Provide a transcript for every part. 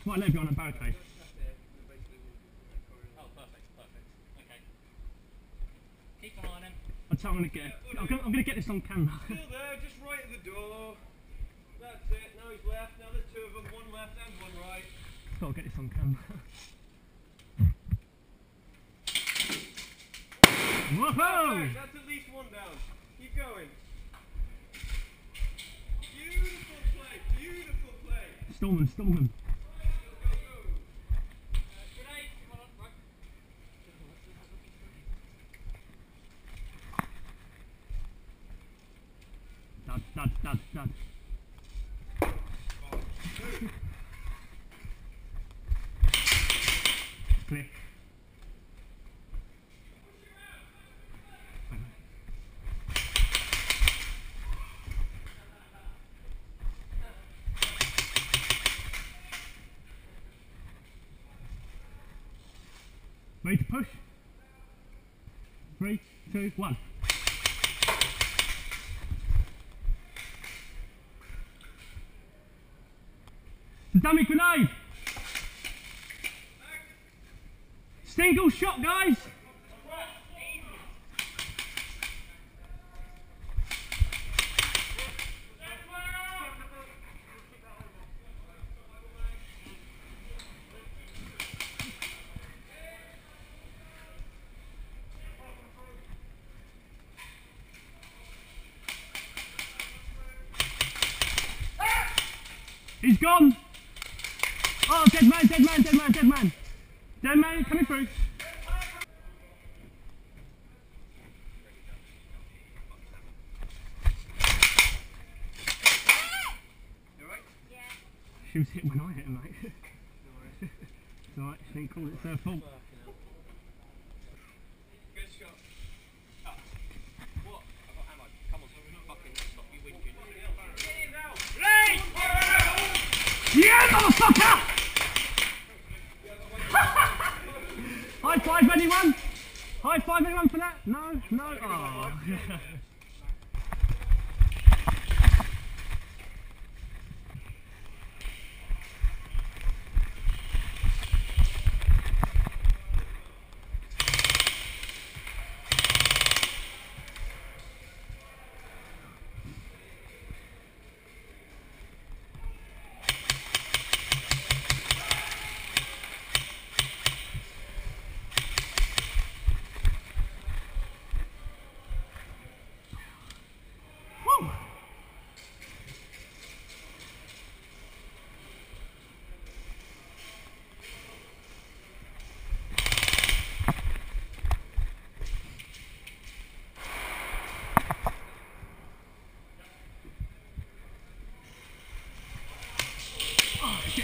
right leg behind a barricade. Oh, perfect. Okay. Keep an eye on him. I'm gonna get this on camera. Still there, just right at the door. That's it. Now he's left. Now there's two of them. One left and one right. Gotta get this on camera. Whoa! That's at least one down. Keep going. Beautiful play. Beautiful play. Stallman. Grenade. Come on, right. Dud. Clear. Ready to push? 3, 2, 1. Dummy grenade! Single shot, guys! He's gone! Oh, dead man, coming through. You alright? Yeah. She was hit when I hit him, mate. It's alright, she didn't call it, it's her fault. Good shot. What? I've got ammo. Come on, fucking stop you whinging. Get in now! Yeah, motherfucker! High five anyone? High five anyone for that? No? Oh.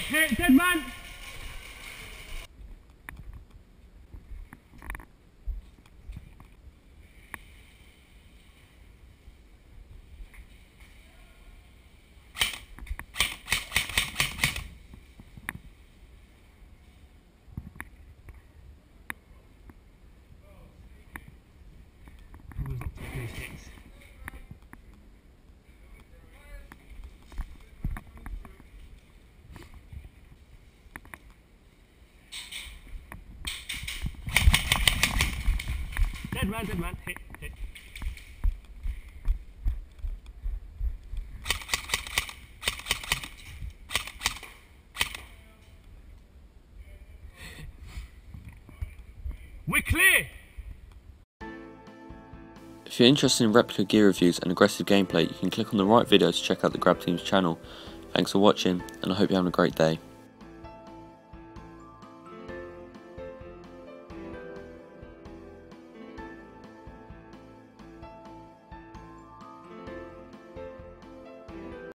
Hit, dead man! Dead man, hit. We're clear! If you're interested in replica gear reviews and aggressive gameplay, you can click on the right video to check out the Grab Team's channel. Thanks for watching, and I hope you're having a great day.